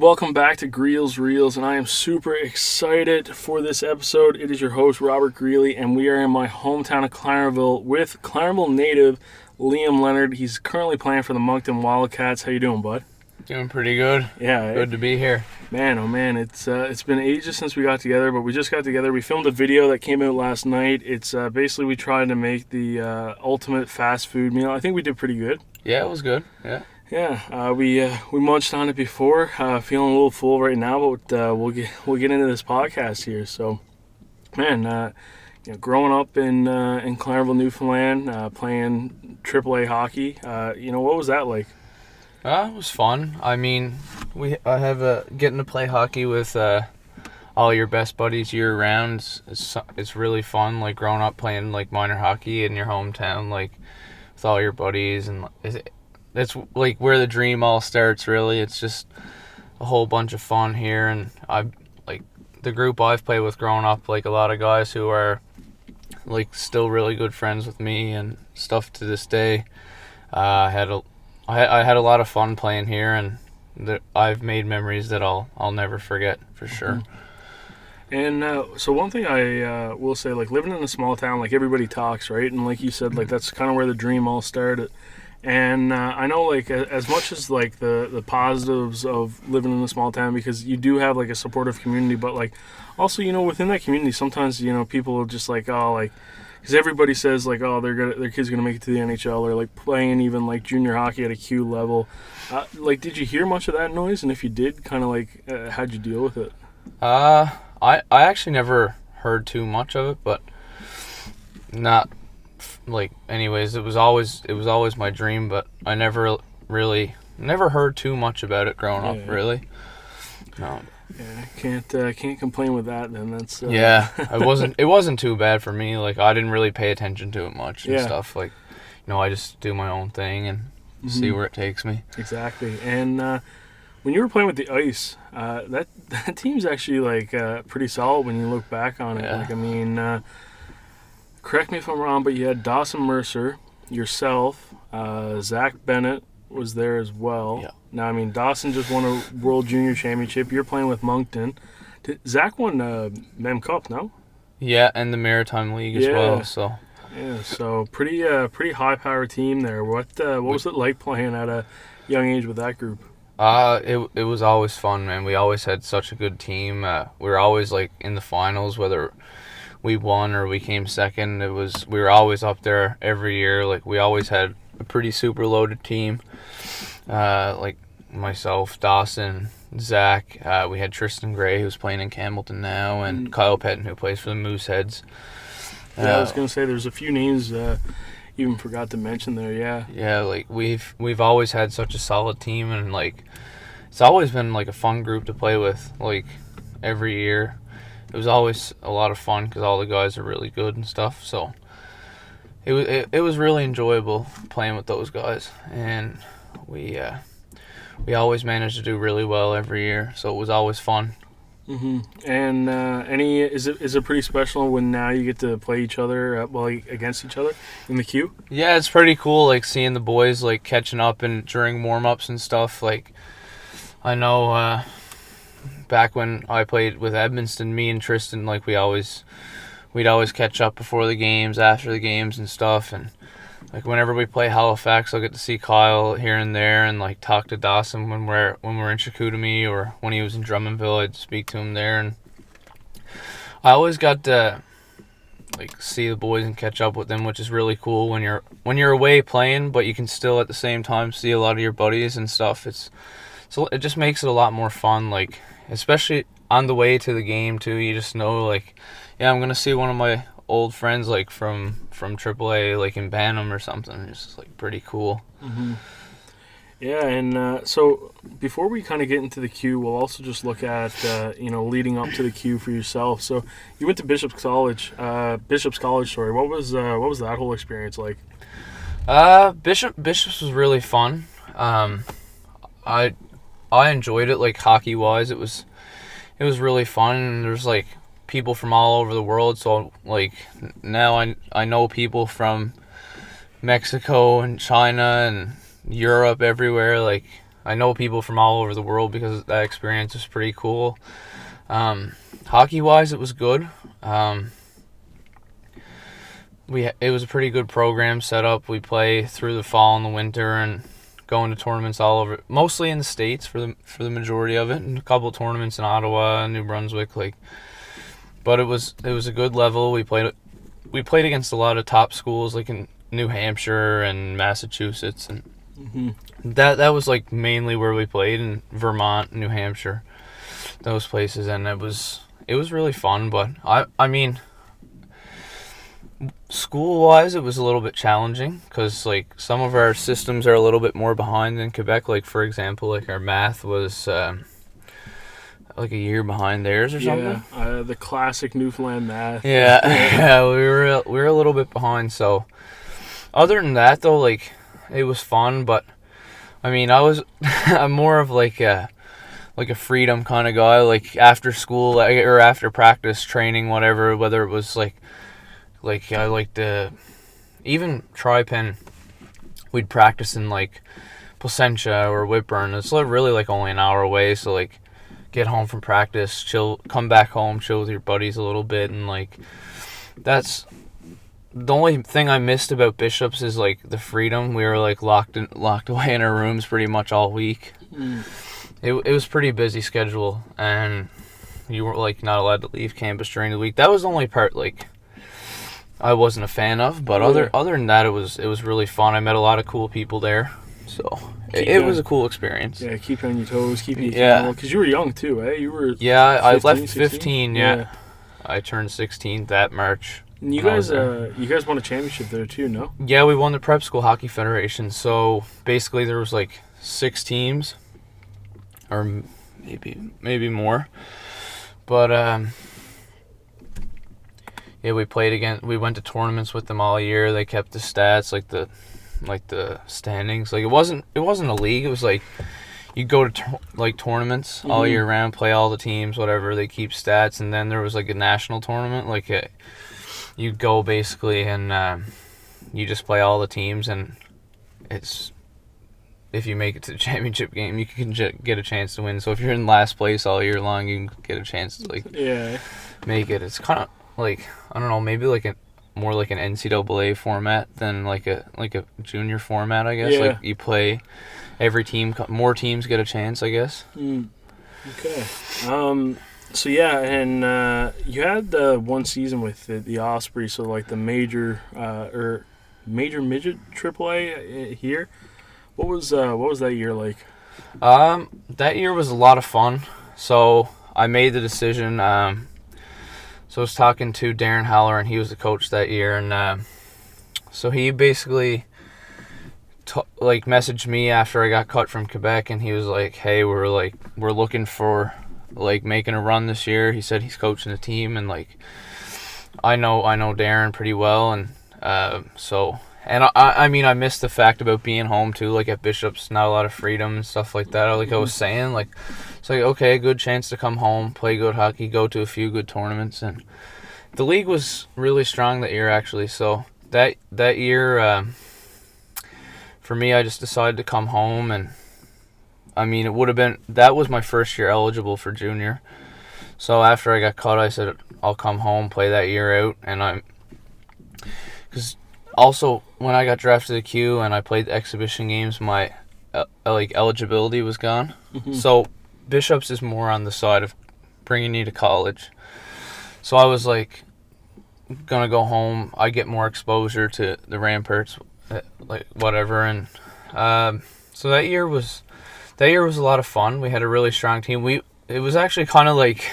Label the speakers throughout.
Speaker 1: Welcome back to Greels, Reels, and I am super excited for this episode. It is your host, Robert Greeley, and we are in my hometown of Clarenville with Clarenville native Leonard. He's currently playing for the Moncton Wildcats. How you doing, bud?
Speaker 2: Doing pretty good.
Speaker 1: Yeah.
Speaker 2: Good to be here.
Speaker 1: Man, oh man, it's been ages since we got together, but we just got together. We filmed a video that came out last night. It's basically we tried to make the ultimate fast food meal. I think we did pretty good.
Speaker 2: Yeah, it was good. Yeah.
Speaker 1: Yeah, we munched on it before. Feeling a little full right now, but we'll get into this podcast here. So, man, growing up in Clarenville, Newfoundland, playing AAA hockey, what was that like?
Speaker 2: It was fun. I mean, I have getting to play hockey with all your best buddies year round. It's really fun. Like growing up playing like minor hockey in your hometown, like with all your buddies, and it's like where the dream all starts. Really, it's just a whole bunch of fun here, and I like the group I've played with growing up. Like a lot of guys who are like still really good friends with me and stuff to this day. I had a lot of fun playing here, and I've made memories that I'll never forget for sure.
Speaker 1: And so one thing I will say, like living in a small town, like everybody talks, right? And like you said, like that's kind of where the dream all started. And I know, like, as much as, like, the positives of living in a small town, because you do have, like, a supportive community, but, like, also, within that community, sometimes, people are just, like, oh, like, because everybody says, like, oh, their kid's going to make it to the NHL, or, like, playing even, like, junior hockey at a Q level. Like, did you hear much of that noise? And if you did, kind of, like, how'd you deal with it?
Speaker 2: I actually never heard too much of it, but not... Like, anyways, it was always my dream, but I never heard too much about it growing up, really. No.
Speaker 1: Yeah, can't complain with that. Then that's
Speaker 2: yeah. It wasn't too bad for me. Like, I didn't really pay attention to it much and stuff. Like, I just do my own thing and see where it takes me.
Speaker 1: Exactly. And when you were playing with the Ice, that team's actually like pretty solid when you look back on it.
Speaker 2: Yeah.
Speaker 1: Like, I mean. Correct me if I'm wrong, but you had Dawson Mercer, yourself, Zach Bennett was there as well.
Speaker 2: Yeah.
Speaker 1: Now, I mean, Dawson just won a World Junior Championship. You're playing with Moncton. Zach won Mem Cup, no?
Speaker 2: Yeah, and the Maritime League as well. So.
Speaker 1: Yeah, so pretty high power team there. What was it like playing at a young age with that group?
Speaker 2: It was always fun, man. We always had such a good team. We were always like in the finals, whether we won or we came second. We were always up there every year. Like, we always had a pretty super loaded team. Like myself, Dawson, Zach. We had Tristan Gray, who's playing in Campbellton now, and Kyle Pettin, who plays for the Mooseheads.
Speaker 1: Yeah, I was gonna say there's a few names even forgot to mention there. Yeah.
Speaker 2: Yeah, like we've always had such a solid team, and like it's always been like a fun group to play with. Like every year. It was always a lot of fun because all the guys are really good and stuff. So it was really enjoyable playing with those guys, and we always managed to do really well every year. So it was always fun.
Speaker 1: And is it pretty special when now you get to play each other against each other in the Q?
Speaker 2: Yeah, it's pretty cool. Like seeing the boys like catching up and during warm ups and stuff. Like I know. Back when I played with Edmundston, me and Tristan, like we'd always catch up before the games, after the games and stuff, and like whenever we play Halifax, I'll get to see Kyle here and there, and like talk to Dawson when we're in Chicoutimi, or when he was in Drummondville, I'd speak to him there, and I always got to like see the boys and catch up with them, which is really cool when you're away playing, but you can still at the same time see a lot of your buddies and stuff. So it just makes it a lot more fun, like. Especially on the way to the game too, you just know like, yeah, I'm gonna see one of my old friends like from AAA, like in Bantam or something. It's just like pretty cool.
Speaker 1: Yeah, and so before we kind of get into the Q, we'll also just look at leading up to the Q for yourself. So you went to Bishop's College. Sorry. What was that whole experience like?
Speaker 2: Bishop's was really fun. I enjoyed it, like hockey wise. It was really fun, and there's like people from all over the world, so like now I know people from Mexico and China and Europe, everywhere. Like I know people from all over the world because that experience was pretty cool. Hockey-wise, it was good. It was a pretty good program set up. We play through the fall and the winter and going to tournaments all over, mostly in the States for the majority of it, and a couple of tournaments in Ottawa and New Brunswick. But it was a good level. We played against a lot of top schools like in New Hampshire and Massachusetts, and that was like mainly where we played, in Vermont, New Hampshire, those places, and it was really fun. But I mean, school-wise, it was a little bit challenging because like some of our systems are a little bit more behind than Quebec. Like for example, like our math was like a year behind theirs or something.
Speaker 1: Yeah, the classic Newfoundland math.
Speaker 2: Yeah, yeah, we were a little bit behind. So other than that, though, like it was fun. But I mean, I'm more of like a freedom kind of guy. Like after school or after practice, training, whatever. Whether it was like I like to even tri-pen, we'd practice in like Placentia or Whitburn. It's really like only an hour away, so like get home from practice, chill, come back home, chill with your buddies a little bit, and like that's the only thing I missed about Bishops is like the freedom. We were like locked away in our rooms pretty much all week. It was pretty busy schedule, and you were like not allowed to leave campus during the week. That was the only part like I wasn't a fan of, but other than that, it was really fun. I met a lot of cool people there, so it was a cool experience.
Speaker 1: Yeah, keep you on your toes, keep you accountable. Because you were young too, eh? You were.
Speaker 2: Yeah, I left 15. Yeah, I turned 16 that March.
Speaker 1: And you guys won a championship there too, no?
Speaker 2: Yeah, we won the Prep School Hockey Federation. So basically, there was like 6 teams, or maybe more, but yeah, we played again. We went to tournaments with them all year. They kept the stats, like the standings. Like it wasn't a league. It was like you go to like tournaments all year round, play all the teams, whatever. They keep stats, and then there was like a national tournament. Like you go basically, and you just play all the teams, and it's if you make it to the championship game, you can get a chance to win. So if you're in last place all year long, you can get a chance to make it. It's kind of like, I don't know, maybe like more like an NCAA format than like a junior format, I guess.
Speaker 1: Yeah.
Speaker 2: Like you play every team, more teams get a chance, I guess.
Speaker 1: Okay. So yeah, and you had one season with the Osprey, so like the major midget AAA here. What was that year like?
Speaker 2: That year was a lot of fun. So I made the decision. So I was talking to Darren Haller, and he was the coach that year, and so he basically messaged me after I got cut from Quebec, and he was like, "Hey, we're looking for like making a run this year." He said he's coaching the team, and like I know Darren pretty well, and so. And I mean, I missed the fact about being home too. Like at Bishops, not a lot of freedom and stuff like that. Like I was saying, like it's like okay, good chance to come home, play good hockey, go to a few good tournaments, and the league was really strong that year actually. So that year, for me, I just decided to come home, and I mean, that was my first year eligible for junior. So after I got cut, I said I'll come home, play that year out, and because. Also, when I got drafted to the Q and I played the exhibition games, my eligibility was gone. So Bishops is more on the side of bringing you to college. So I was like gonna go home. I get more exposure to the Ramparts, like whatever. And so that year was a lot of fun. We had a really strong team. It was actually kind of like.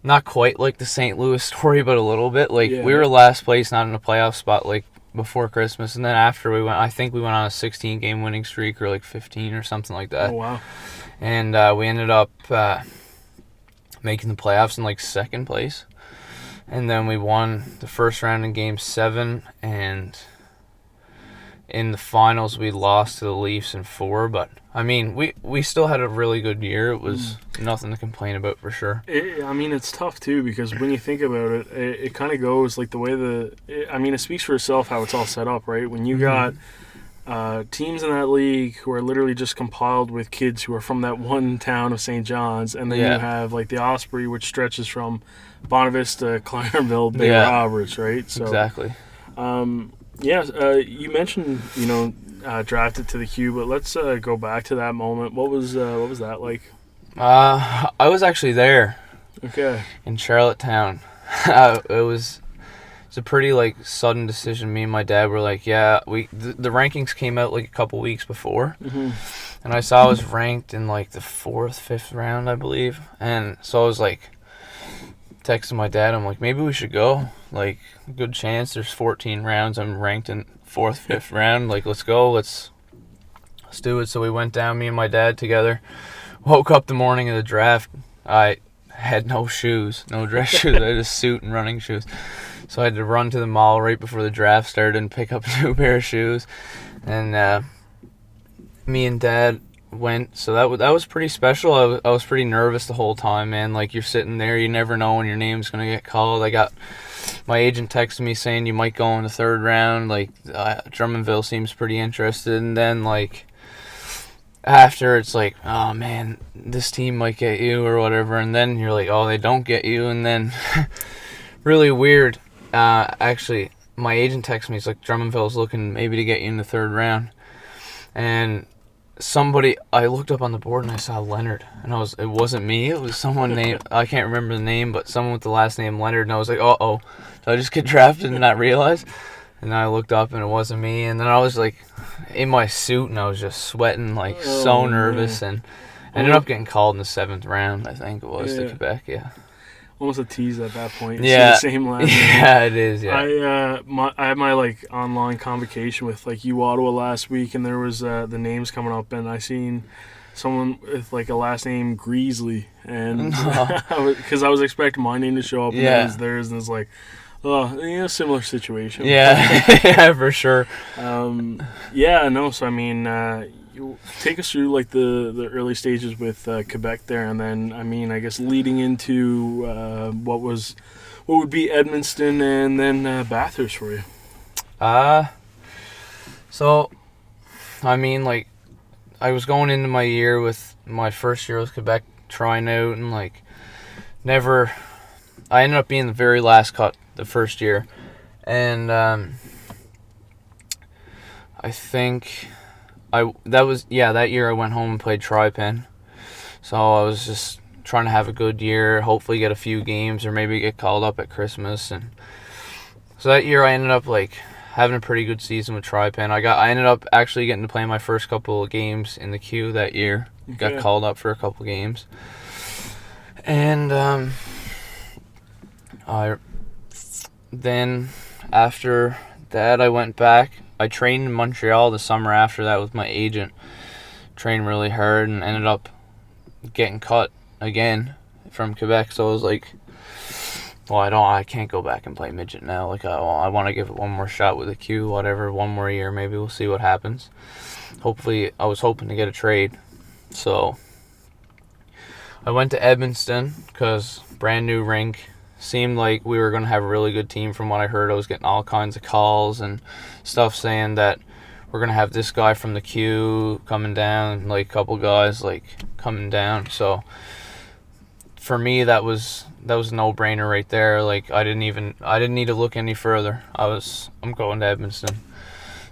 Speaker 2: Not quite like the St. Louis story, but a little bit. Like we were last place, not in a playoff spot, like before Christmas, and then after I think we went on a 16-game winning streak or like 15 or something like that.
Speaker 1: Oh wow!
Speaker 2: And we ended up making the playoffs in like second place, and then we won the first round in Game 7, and in the finals we lost to the Leafs in 4. But I mean, we still had a really good year. It was nothing to complain about for sure.
Speaker 1: I mean, it's tough too because when you think about it, it kind of goes like the way it speaks for itself how it's all set up, right? When you got teams in that league who are literally just compiled with kids who are from that one town of St. John's, and then you have like the Osprey, which stretches from Bonavista, Claremont, Bay Roberts, right? So,
Speaker 2: exactly.
Speaker 1: You mentioned drafted to the Q, but let's go back to that moment. What was that like?
Speaker 2: I was actually there.
Speaker 1: Okay.
Speaker 2: In Charlottetown. It was a pretty like sudden decision. Me and my dad were like, yeah, the rankings came out like a couple weeks before, and I saw I was ranked in like the 4th, 5th round, I believe, and so I was like texting my dad. I'm like, maybe we should go. Like, good chance. There's 14 rounds. I'm ranked in 4th, 5th round. Like, let's go. Let's do it. So we went down, me and my dad together. Woke up the morning of the draft. I had no shoes, no dress shoes. I had a suit and running shoes. So I had to run to the mall right before the draft started and pick up a new pair of shoes. And me and Dad went. So that was pretty special. I was pretty nervous the whole time, man. Like, you're sitting there, you never know when your name's going to get called. I got my agent texted me saying you might go in the 3rd round. Like, Drummondville seems pretty interested. And then, like, after, it's like, oh man, this team might get you or whatever, and then you're like, oh, they don't get you, and then really weird. Actually, my agent texted me. He's like, Drummondville's looking maybe to get you in the 3rd round, and I looked up on the board and I saw Leonard, and it wasn't me. It was someone named, I can't remember the name, but someone with the last name Leonard, and I was like, uh-oh, did I just get drafted and not realize? And then I looked up and it wasn't me, and then I was like in my suit and I was just sweating, like so nervous, and ended up getting called in the 7th round, I think it was, to Quebec.
Speaker 1: Almost a tease at that point.
Speaker 2: Yeah,
Speaker 1: the same last name.
Speaker 2: Yeah, it is. Yeah,
Speaker 1: I had my like online convocation with like U Ottawa last week, and there was the names coming up, and I seen someone with like a last name Greasley, and because I was expecting my name to show up, and it was theirs, and it's like, oh, similar situation.
Speaker 2: Yeah, yeah, for sure.
Speaker 1: So I mean, you take us through like the early stages with Quebec there, and then I guess leading into what would be Edmundston, and then Bathurst for you.
Speaker 2: So like, I was going into my year with my first year with Quebec trying out, and like I ended up being the very last cut the first year, and I think that year I went home and played Tri-Pen. So I was just trying to have a good year, hopefully get a few games or maybe get called up at Christmas. And so that year I ended up like having a pretty good season with Tri-Pen. I ended up actually getting to play my first couple of games in the Q that year. Okay. Got called up for a couple games. And then after that I went back. I trained in Montreal the summer after that with my agent. Trained really hard and ended up getting cut again from Quebec. So I was like, well, I can't go back and play midget now. Like, I want to give it one more shot with the Q, whatever, one more year. Maybe we'll see what happens. Hopefully, I was hoping to get a trade. So I went to Edmundston because brand new rink. Seemed like we were going to have a really good team from what I heard. I was getting all kinds of calls and stuff saying that we're going to have this guy from the Q coming down, like a couple guys like coming down. So for me, that was a no-brainer right there. Like, I didn't need to look any further. I'm going to Edmundston.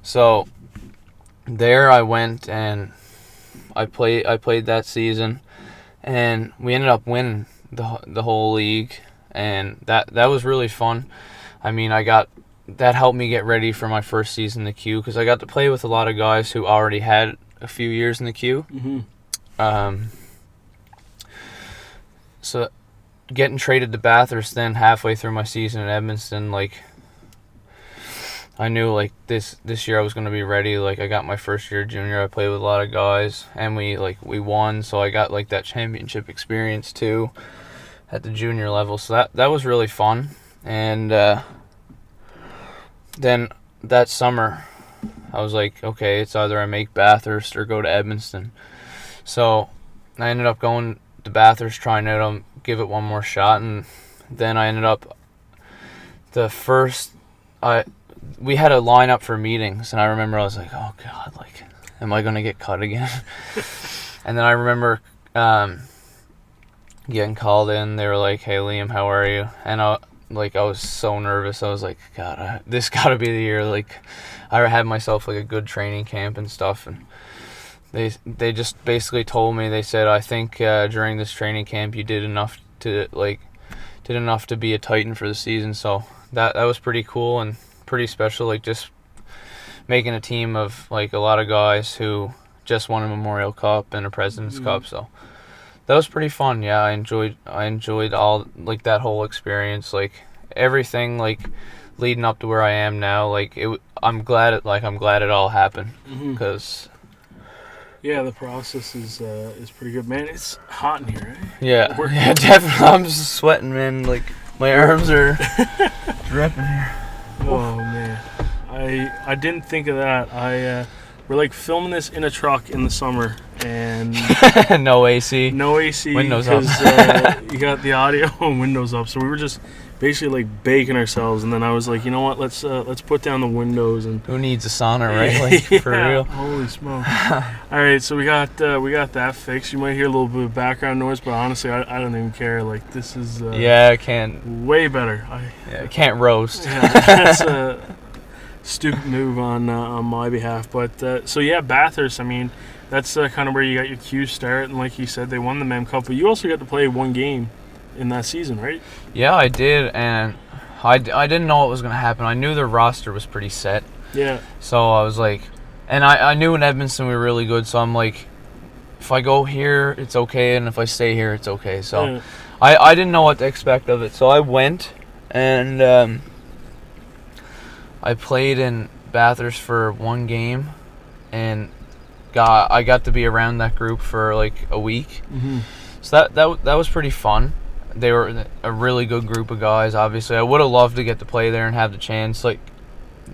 Speaker 2: So there I went and I played that season, and we ended up winning the whole league. And that was really fun. I mean, that helped me get ready for my first season in the Q, because I got to play with a lot of guys who already had a few years in the Q. Mm-hmm. So getting traded to Bathurst then halfway through my season in Edmundston, like, I knew like this year I was going to be ready. Like, I got my first year junior. I played with a lot of guys, and we won. So I got like that championship experience too at the junior level. So that was really fun. And then that summer I was like, okay, it's either I make Bathurst or go to Edmundston. So I ended up going to Bathurst, trying to give it one more shot, and then I ended up we had a lineup for meetings, and I remember I was like, oh God, like, am I gonna get cut again? And then I remember getting called in. They were like, hey Liam, how are you? And I was so nervous. I was like, God, this gotta be the year. Like, I had myself like a good training camp and stuff, and they just basically told me, they said, I think during this training camp you did enough to be a Titan for the season. So that was pretty cool and pretty special, like just making a team of like a lot of guys who just won a Memorial Cup and a President's Cup. So that was pretty fun. Yeah, I enjoyed all, like, that whole experience, like everything, like leading up to where I am now. Like I'm glad it all happened, because
Speaker 1: yeah, the process is pretty good, man. It's hot in here, eh?
Speaker 2: Yeah, definitely. I'm just sweating, man. Like, my arms are dripping here.
Speaker 1: Oh man, I didn't think of that. We're like filming this in a truck in the summer, and
Speaker 2: no AC,
Speaker 1: windows up. You got the audio and windows up, so we were just basically like baking ourselves. And then I was like, you know what, let's put down the windows. And
Speaker 2: who needs a sauna, right? Like,
Speaker 1: yeah,
Speaker 2: for real.
Speaker 1: Holy smoke! All right, so we got that fixed. You might hear a little bit of background noise, but honestly, I don't even care. Like, this is
Speaker 2: I can't.
Speaker 1: Way better.
Speaker 2: I can't roast.
Speaker 1: Yeah, that's a stupid move on my behalf. But so yeah, Bathurst. I mean, that's kind of where you got your Q start, and like you said, they won the Mem Cup, but you also got to play one game in that season, right?
Speaker 2: Yeah, I did, and I didn't know what was going to happen. I knew the roster was pretty set.
Speaker 1: Yeah.
Speaker 2: So I was like, and I knew in Edmonton we were really good, so I'm like, if I go here, it's okay, and if I stay here, it's okay. So
Speaker 1: Yeah.
Speaker 2: I didn't know what to expect of it, so I went, and I played in Bathurst for one game, and I got to be around that group for like a week. So that was pretty fun. They were a really good group of guys. Obviously, I would have loved to get to play there and have the chance, like,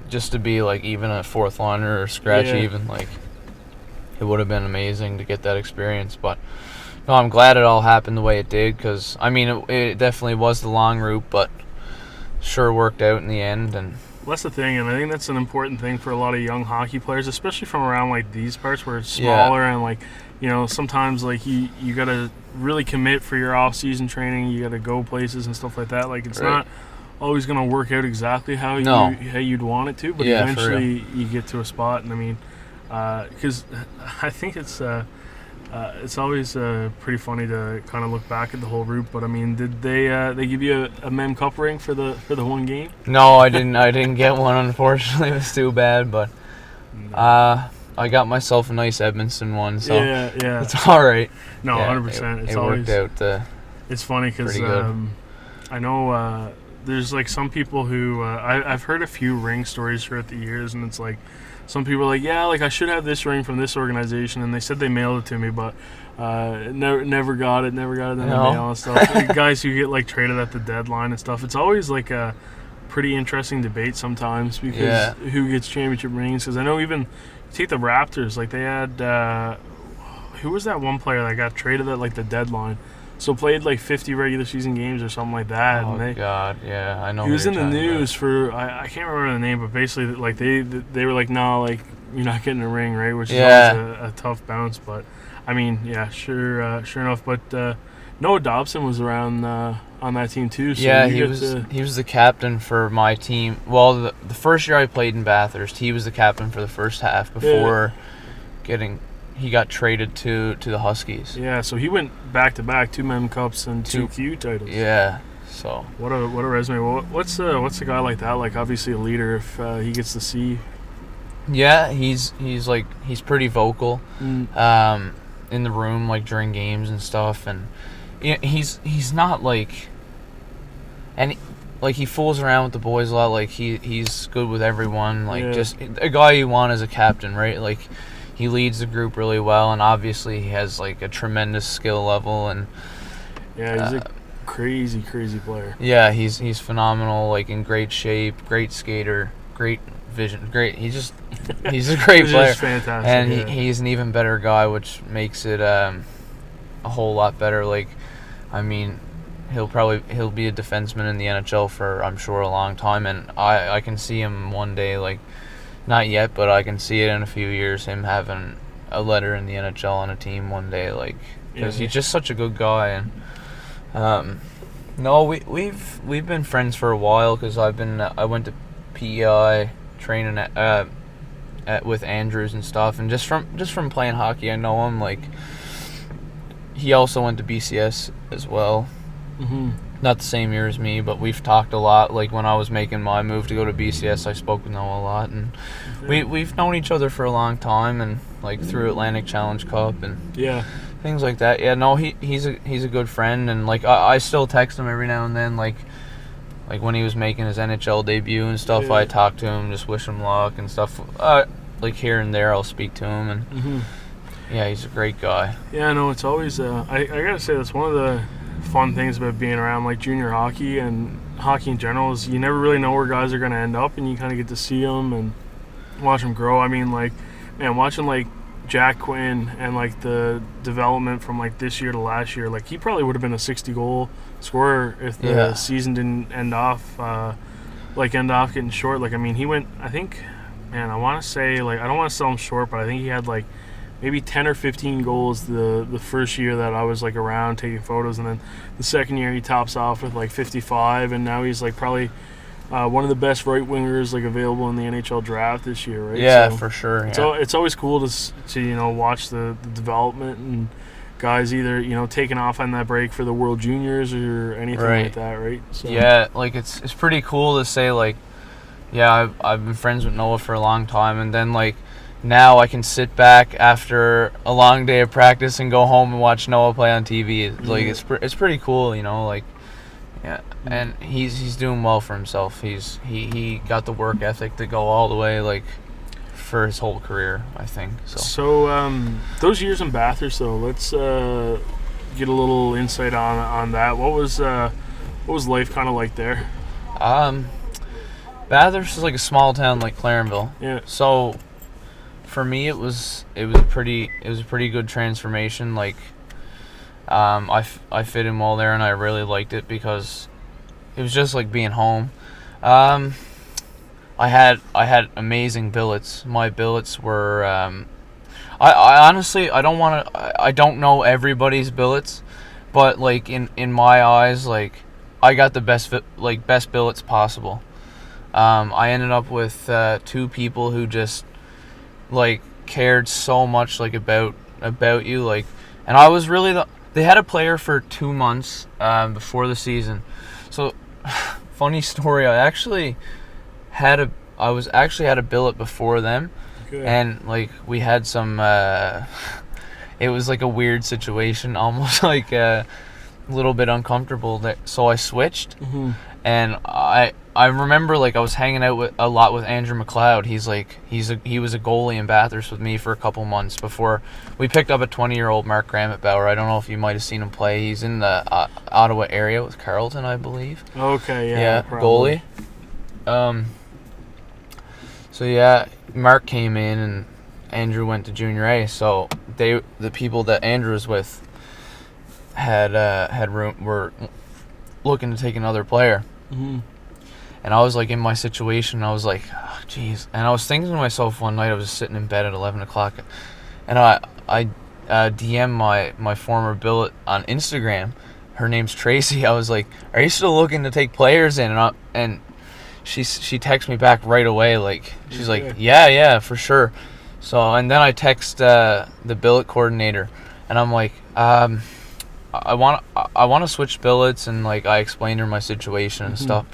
Speaker 2: just to be like even a fourth liner or scratch even. Like, it would have been amazing to get that experience. But no, I'm glad it all happened the way it did, because I mean it definitely was the long route, but sure worked out in the end. And
Speaker 1: that's the thing, and I think that's an important thing for a lot of young hockey players, especially from around like these parts where it's smaller. And like, you know, sometimes like you gotta really commit for your off-season training. You gotta go places and stuff like that. Like, it's not always gonna work out exactly how you'd want it to, but eventually you get to a spot. And I mean, because I think it's always pretty funny to kind of look back at the whole route. But I mean, did they give you a Mem Cup ring for the one game?
Speaker 2: No, I didn't get one, unfortunately. It was too bad, but I got myself a nice Edmonton one, so
Speaker 1: yeah,
Speaker 2: it's all right.
Speaker 1: No, 100%.
Speaker 2: It worked out.
Speaker 1: It's funny because I know there's like some people who I've heard a few ring stories throughout the years, and it's like some people are like, yeah, like I should have this ring from this organization, and they said they mailed it to me, but never got it in the mail and stuff. Like, guys who get like traded at the deadline and stuff. It's always like a pretty interesting debate sometimes, because who gets championship rings. Because I know even take the Raptors, like they had who was that one player that got traded at like the deadline? So played like 50 regular season games or something like that.
Speaker 2: Oh,
Speaker 1: and
Speaker 2: God, yeah, I know.
Speaker 1: He was in the news for I can't remember the name, but basically like they were like, no, like you're not getting a ring, right? Which is always a tough bounce. But I mean, yeah, sure enough. But Noah Dobson was around on that team too. So
Speaker 2: yeah, he was the captain for my team. Well, the first year I played in Bathurst, he was the captain for the first half before he got traded to the Huskies.
Speaker 1: Yeah, so he went back to back, 2 Mem Cups and 2 Q titles.
Speaker 2: Yeah, so
Speaker 1: what a resume. Well, what's a guy like that like? Obviously a leader if he gets to see.
Speaker 2: Yeah, he's pretty vocal in the room, like during games and stuff, and he's not like, and like he fools around with the boys a lot. Like he's good with everyone. Like just a guy you want as a captain, right? Like he leads the group really well, and obviously he has like a tremendous skill level, and
Speaker 1: he's a crazy player.
Speaker 2: Yeah, he's phenomenal. Like in great shape, great skater, great vision, great. He's a great player.
Speaker 1: Just fantastic.
Speaker 2: And he's an even better guy, which makes it a whole lot better. Like, I mean, he'll be a defenseman in the NHL for, I'm sure, a long time, and I can see him one day, like, not yet, but I can see it in a few years, him having a letter in the NHL on a team one day, like, because he's just such a good guy. And no, we've been friends for a while, because I went to PEI training with Andrews and stuff, and just from playing hockey, I know him. Like, he also went to BCS as well.
Speaker 1: Mm-hmm.
Speaker 2: Not the same year as me, but we've talked a lot. Like, when I was making my move to go to BCS, I spoke with Noah a lot, and we've known each other for a long time, and like through Atlantic Challenge Cup and things like that. Yeah, no, he's a good friend, and like I still text him every now and then, like when he was making his NHL debut and stuff. I talk to him, just wish him luck and stuff. Like here and there, I'll speak to him, and yeah, he's a great guy.
Speaker 1: Yeah, no, it's always I gotta say, that's one of the fun things about being around like junior hockey and hockey in general, is you never really know where guys are going to end up, and you kind of get to see them and watch them grow. I mean, like, man, watching like Jack Quinn and like the development from like this year to last year, like he probably would have been a 60 goal scorer if the season didn't end off getting short. Like, I mean, he went, I think, man, I want to say, like, I don't want to sell him short, but I think he had like maybe 10 or 15 goals the first year that I was like around taking photos, and then the second year he tops off with like 55, and now he's like probably one of the best right wingers like available in the NHL draft this year, right?
Speaker 2: Yeah, so for sure.
Speaker 1: It's always cool to watch the development, and guys either taking off on that break for the World Juniors or anything like that, right? So.
Speaker 2: Yeah, like it's pretty cool to say, like, yeah, I've been friends with Noah for a long time, and then like now I can sit back after a long day of practice and go home and watch Noah play on TV. Like, it's pretty cool, like, yeah. And he's doing well for himself. He got the work ethic to go all the way, like, for his whole career, I think.
Speaker 1: So those years in Bathurst, though, let's get a little insight on that. What was life kind of like there?
Speaker 2: Bathurst is like a small town like Clarenville.
Speaker 1: Yeah.
Speaker 2: So for me, it was a pretty good transformation. Like, I fit in well there, and I really liked it because it was just like being home. I had amazing billets. My billets were I honestly I don't know everybody's billets, but like in my eyes, like, I got the best billets possible. I ended up with two people who just like cared so much, like, about you, like, and I was really they had a player for 2 months before the season. So funny story, I actually had a billet before them. Okay. And like we had some it was like a weird situation, almost like a little bit uncomfortable, so I switched. And I remember, like, I was hanging out a lot with Andrew McLeod. He was a goalie in Bathurst with me for a couple months before we picked up a 20-year-old Mark Graham at Bauer. I don't know if you might have seen him play. He's in the Ottawa area with Carleton, I believe.
Speaker 1: Okay, yeah.
Speaker 2: Yeah,
Speaker 1: probably.
Speaker 2: Goalie. So yeah, Mark came in and Andrew went to Junior A. So the people that Andrew was with were looking to take another player. And I was like in my situation, I was like, oh, geez. And I was thinking to myself one night, I was just sitting in bed at 11 o'clock, and I DM'd my former billet on Instagram. Her name's Tracy. I was like, are you still looking to take players in? And she texted me back right away. Like, she's like, yeah, for sure. So, and then I text the billet coordinator, and I'm like, I want to switch billets, and like I explained her my situation and stuff.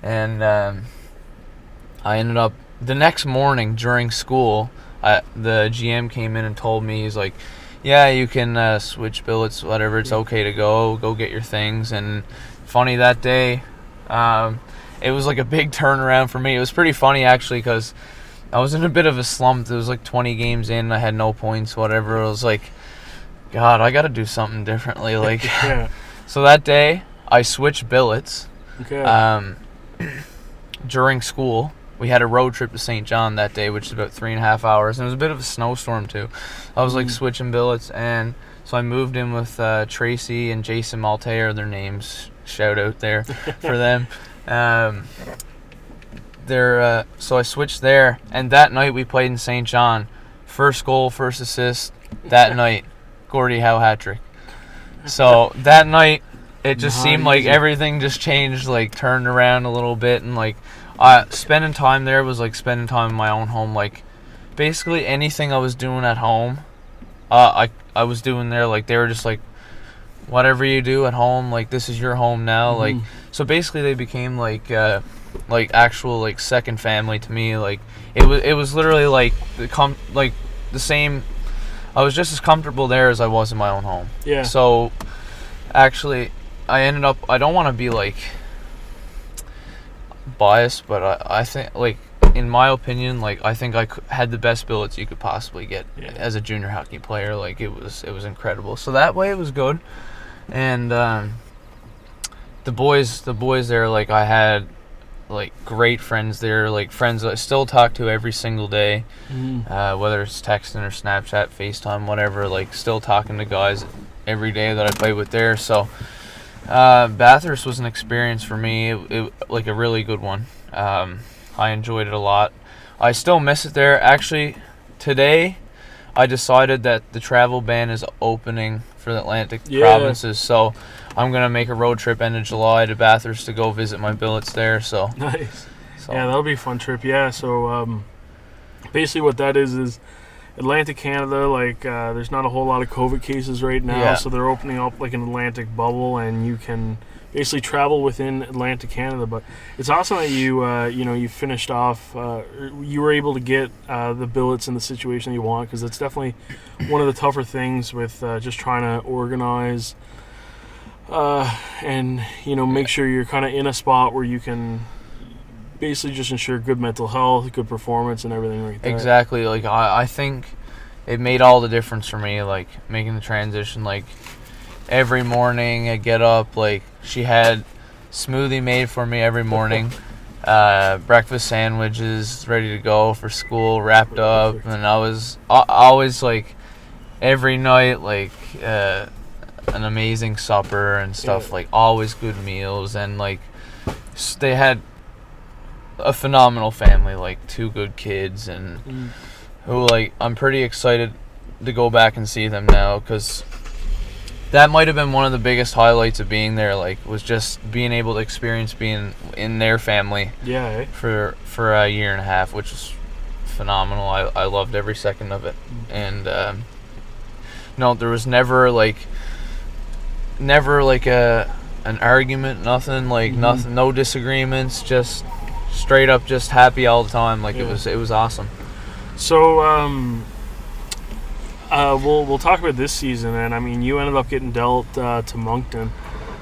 Speaker 2: And I ended up the next morning during school, the GM came in and told me, he's like, yeah, you can switch billets, whatever, it's okay to go get your things. And funny, that day, it was like a big turnaround for me. It was pretty funny, actually, because I was in a bit of a slump. It was like 20 games in, I had no points, whatever. It was like, God, I got to do something differently. Like, So that day, I switched billets. Okay. During school, we had a road trip to St. John that day, which is about 3.5 hours, and it was a bit of a snowstorm too. I was like switching billets, and so I moved in with Tracy and Jason Malte are their names. shout out there for them. So I switched there, and that night we played in St. John. First goal, first assist that night. Gordie Howe hat trick. So that night, it just seemed like everything just changed, like turned around a little bit, and like spending time there was like spending time in my own home. Like basically anything I was doing at home, I was doing there. Like they were just like, whatever you do at home, like this is your home now.
Speaker 1: Mm-hmm.
Speaker 2: Like so basically they became like actual like second family to me. Like it was literally like the same. I was just as comfortable there as I was in my own home.
Speaker 1: Yeah.
Speaker 2: So actually I don't want to be like biased, but I think like in my opinion, like I think I had the best billets you could possibly get as a junior hockey player. Like it was incredible. So that way it was good. And the boys there, like I had like great friends there, like friends that I still talk to every single day, whether it's texting or Snapchat, FaceTime, whatever. Like still talking to guys every day that I play with there. So Bathurst was an experience for me. It like a really good one. I enjoyed it a lot. I still miss it there. Actually, today I decided that the travel ban is opening for the Atlantic provinces, so I'm going to make a road trip end of July to Bathurst to go visit my billets there. So
Speaker 1: nice. So. Yeah, that'll be a fun trip. Yeah, so basically what that is Atlantic Canada, like there's not a whole lot of COVID cases right now, so they're opening up like an Atlantic bubble, and you can basically travel within Atlantic Canada. But it's awesome that you finished off, you were able to get the billets in the situation that you want, because it's definitely one of the tougher things with just trying to organize and make sure you're kind of in a spot where you can basically just ensure good mental health, good performance, and everything right there.
Speaker 2: Exactly. Like I think it made all the difference for me, like making the transition. Like every morning I get up, like she had smoothie made for me every morning, breakfast sandwiches ready to go for school, wrapped up, and I was always like every night like an amazing supper and stuff, like always good meals, and like they had a phenomenal family, like 2 good kids, and who like I'm pretty excited to go back and see them now, because that might have been one of the biggest highlights of being there, like was just being able to experience being in their family for a year and a half, which was phenomenal. I loved every second of it. And no, there was never like an argument, nothing, like nothing, no disagreements, just straight up just happy all the time. Like it was awesome.
Speaker 1: So we'll talk about this season then. I mean, you ended up getting dealt to Moncton.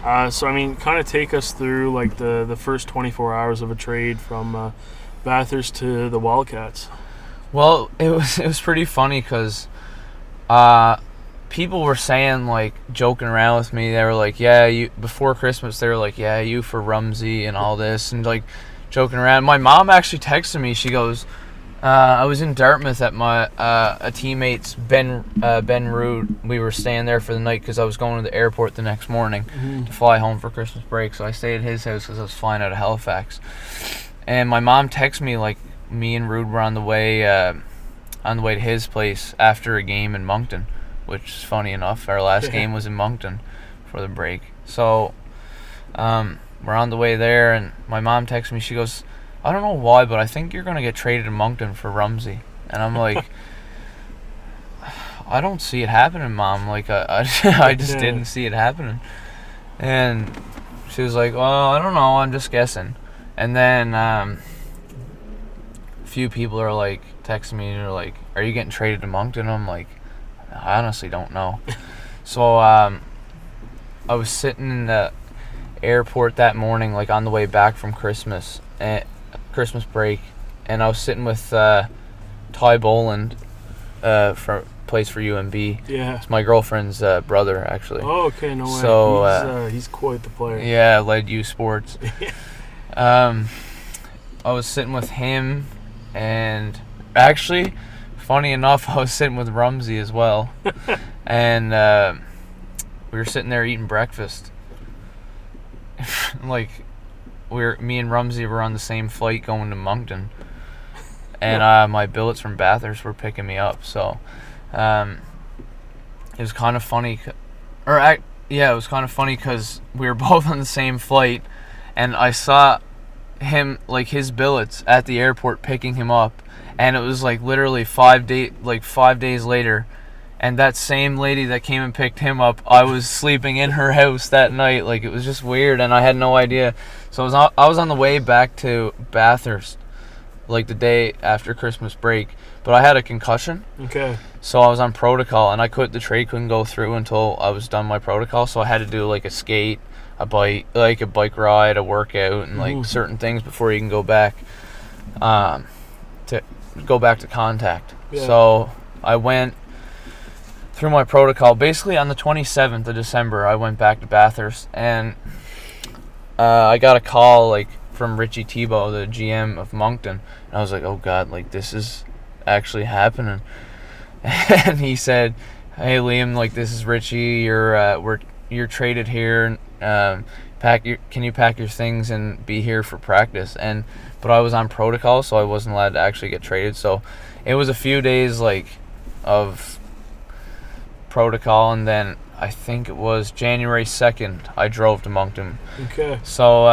Speaker 1: So I mean, kind of take us through like the first 24 hours of a trade from Bathurst to the Wildcats.
Speaker 2: Well, it was pretty funny because people were saying, like, joking around with me. They were like, yeah, you, before Christmas, they were like, yeah, you for Rumsey and all this, and like joking around. My mom actually texted me. She goes, I was in Dartmouth at my a teammate's Ben Root. We were staying there for the night because I was going to the airport the next morning to fly home for Christmas break. So I stayed at his house because I was flying out of Halifax. And my mom texted me, like, me and Root were on the way to his place after a game in Moncton, which is funny enough. Our last game was in Moncton for the break. So we're on the way there, and my mom texts me. She goes, I don't know why, but I think you're going to get traded to Moncton for Rumsey. And I'm like, I don't see it happening, Mom. Like, I just didn't see it happening. And she was like, well, I don't know. I'm just guessing. And then a few people are, like, texting me, and they're like, are you getting traded to Moncton? I'm like, I honestly don't know. So I was sitting in the airport that morning, like, on the way back from Christmas break, and I was sitting with Ty Boland plays for UMB. Yeah, it's my girlfriend's brother, actually.
Speaker 1: Oh, okay, no way.
Speaker 2: So
Speaker 1: he's quite the player.
Speaker 2: Yeah, led U Sports. I was sitting with him, and actually, funny enough, I was sitting with Rumsey as well, and we were sitting there eating breakfast. like me and Rumsey were on the same flight going to Moncton, and my billets from Bathurst were picking me up. So it was kind of funny, it was kind of funny because we were both on the same flight, and I saw him, like, his billets at the airport picking him up, and it was like literally 5 days later, and that same lady that came and picked him up, I was sleeping in her house that night. Like, it was just weird, and I had no idea. So I was on the way back to Bathurst, like the day after Christmas break, but I had a concussion.
Speaker 1: Okay.
Speaker 2: So I was on protocol, and the trade couldn't go through until I was done my protocol. So I had to do like a skate, a bike ride, a workout, and like certain things before you can go back, to contact. Yeah. So I went through my protocol. Basically, on the 27th of December, I went back to Bathurst, and I got a call like from Richie Tebow, the GM of Moncton, and I was like, oh God, like, this is actually happening. And he said, hey Liam, like, this is Richie, you're traded here, can you pack your things and be here for practice? But I was on protocol, so I wasn't allowed to actually get traded. So it was a few days like of protocol, and then I think it was January 2nd I drove to Moncton.
Speaker 1: Okay.
Speaker 2: So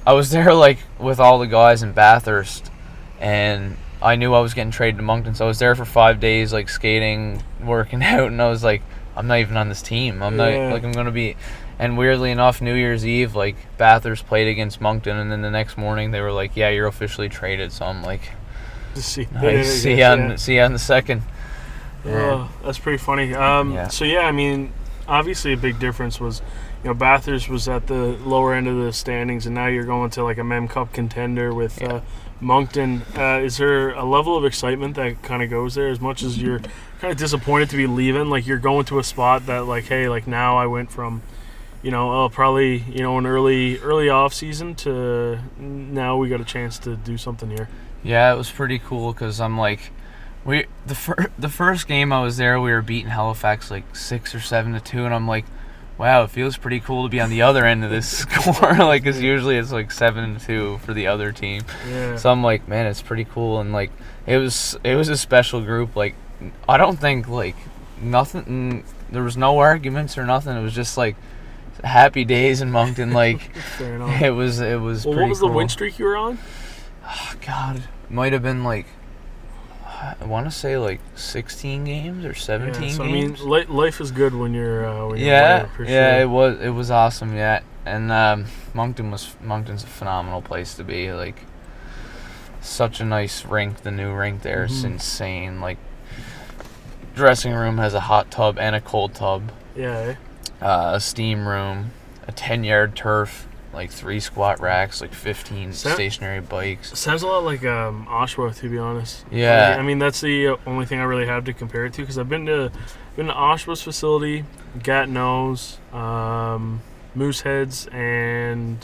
Speaker 2: I was there like with all the guys in Bathurst, and I knew I was getting traded to Moncton, so I was there for 5 days, like, skating, working out, and I was like, I'm not even on this team. I'm gonna be. And weirdly enough, New Year's Eve, like, Bathurst played against Moncton, and then the next morning they were like, yeah, you're officially traded. So I'm like, nice. See you on the 2nd.
Speaker 1: Oh, that's pretty funny. So yeah, I mean, obviously a big difference was, Bathurst was at the lower end of the standings, and now you're going to like a Mem Cup contender with Moncton. Is there a level of excitement that kind of goes there, as much as you're kind of disappointed to be leaving? Like, you're going to a spot that, like, hey, like, now I went from, probably, an early off season to now we got a chance to do something here.
Speaker 2: Yeah, it was pretty cool because I'm like, the first game I was there, we were beating Halifax like 6 or 7-2, and I'm like, wow, it feels pretty cool to be on the other end of this score. Like, because usually it's like 7-2 for the other team. Yeah. So I'm like, man, it's pretty cool, and like it was a special group. Like, I don't think like nothing. There was no arguments or nothing. It was just like happy days in Moncton. Like,
Speaker 1: fair enough.
Speaker 2: It was.
Speaker 1: Well,
Speaker 2: pretty
Speaker 1: what was
Speaker 2: cool.
Speaker 1: The win streak you were on?
Speaker 2: Oh, God, might have been like, I want to say like 16 games or 17 games.
Speaker 1: I mean, life is good when you're
Speaker 2: yeah,
Speaker 1: for
Speaker 2: yeah,
Speaker 1: sure.
Speaker 2: it was awesome, yeah. And Moncton's a phenomenal place to be. Like, such a nice rink. The new rink there is insane. Like, dressing room has a hot tub and a cold tub.
Speaker 1: Yeah.
Speaker 2: A steam room, a 10-yard turf, like 3 squat racks, like 15 stationary bikes.
Speaker 1: Sounds a lot like Oshawa, to be honest.
Speaker 2: Yeah.
Speaker 1: I mean, that's the only thing I really have to compare it to, because I've been to Oshawa's facility, Gatineau's, Mooseheads, and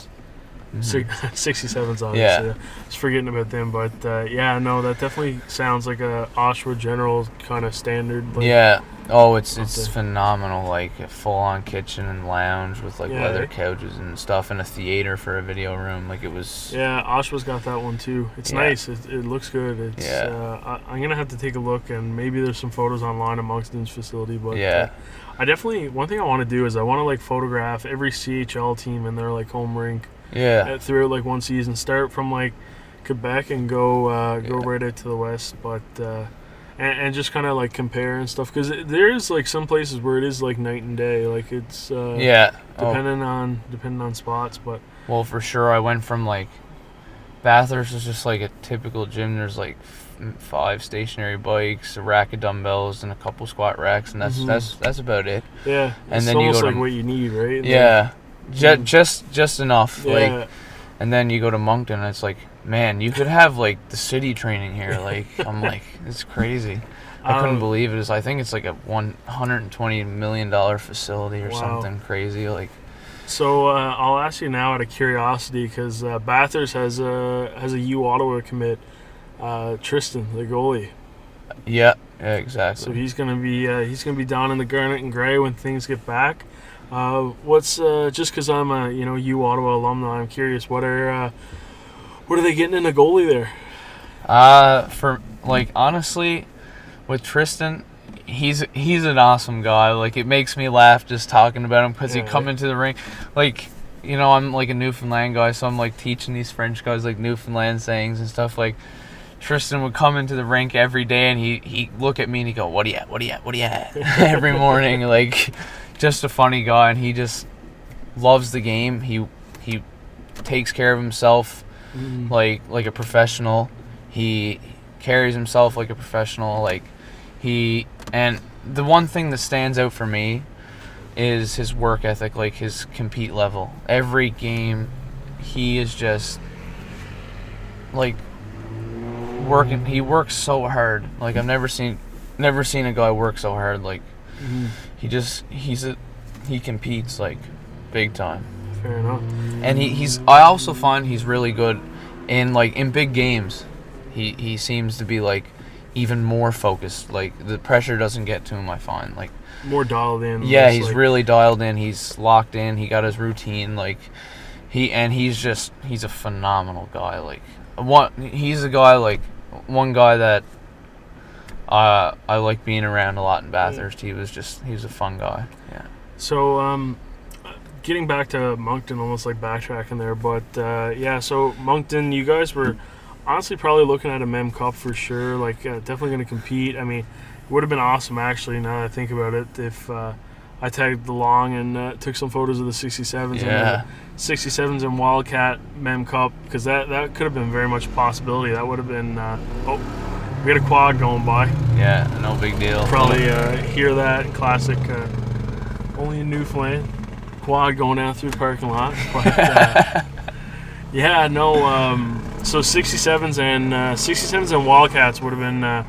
Speaker 1: 67's obviously.
Speaker 2: Yeah.
Speaker 1: I was forgetting about them, but that definitely sounds like a Oshawa General kind of standard. Like,
Speaker 2: yeah. Oh, it's phenomenal. Like a full-on kitchen and lounge with like leather couches and stuff, and a theater for a video room. Like, it was.
Speaker 1: Yeah, Oshawa's got that one too. It's nice. It looks good. It's, I'm gonna have to take a look, and maybe there's some photos online of Moncton's facility. But I definitely, one thing I want to do is I want to like photograph every CHL team in their like home rink.
Speaker 2: Yeah.
Speaker 1: Throughout like one season, start from like Quebec and go right out to the west, but and just kind of like compare and stuff, because there's like some places where it is like night and day. Like, it's depending on spots, but
Speaker 2: well, for sure, I went from like Bathurst is just like a typical gym. There's like 5 stationary bikes, a rack of dumbbells, and a couple squat racks, and that's about it.
Speaker 1: Yeah,
Speaker 2: and
Speaker 1: then you go like what you need, right?
Speaker 2: Yeah. Just enough, like, and then you go to Moncton, and it's like, man, you could have like the city training here. Like, I'm like, it's crazy. I couldn't believe it. I think it's like a $120 million facility or something crazy. Like,
Speaker 1: so I'll ask you now out of curiosity, because Bathurst has a U Ottawa commit, Tristan, the goalie.
Speaker 2: Yeah, exactly.
Speaker 1: So he's gonna be down in the Garnet and Grey when things get back. What's just because I'm a U Ottawa alumni, I'm curious what are they getting in a goalie there?
Speaker 2: For like honestly, with Tristan, he's an awesome guy. Like it makes me laugh just talking about him because he come into the ring, like I'm like a Newfoundland guy, so I'm like teaching these French guys like Newfoundland sayings and stuff. Like Tristan would come into the rink every day and he look at me and he go, what do you at every morning, like just a funny guy, and he just loves the game. He takes care of himself like a professional. He carries himself like a professional. Like and the one thing that stands out for me is his work ethic, like his compete level. Every game, he is just like working. He works so hard. Like I've never seen a guy work so hard. Like he competes like big time.
Speaker 1: Fair enough.
Speaker 2: And I also find he's really good in big games. He seems to be like even more focused. Like the pressure doesn't get to him, I find. Like
Speaker 1: more dialed in.
Speaker 2: Yeah, he's really dialed in. He's locked in. He got his routine. Like he's a phenomenal guy. Like he's a guy like one guy that I like being around a lot in Bathurst. He was a fun guy. Yeah.
Speaker 1: So getting back to Moncton, almost like backtracking there, but so Moncton, you guys were honestly probably looking at a Mem Cup for sure, like definitely going to compete. I mean, it would have been awesome actually, now that I think about it, if I tagged along and took some photos of the 67s and 67s and Wildcat Mem Cup, because that could have been very much a possibility. That would have been we had a quad going by.
Speaker 2: Yeah, no big deal.
Speaker 1: Probably hear that classic only in Newfoundland quad going down through the parking lot, but so 67s and Wildcats would have been a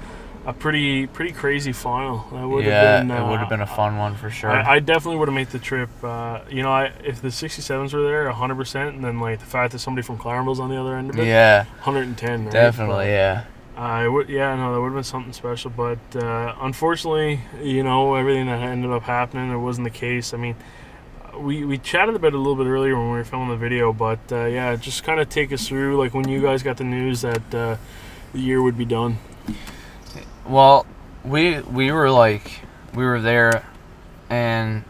Speaker 1: pretty crazy final. That would have been,
Speaker 2: it would have been a fun one for sure.
Speaker 1: I definitely would have made the trip. If the 67s were there, 100%, and then like the fact that somebody from Claremont on the other end of it, 110. Right?
Speaker 2: Definitely,
Speaker 1: that would have been something special. But unfortunately, everything that ended up happening, it wasn't the case. I mean, we chatted about it a little bit earlier when we were filming the video, but just kind of take us through like when you guys got the news that the year would be done.
Speaker 2: Well, we were there, and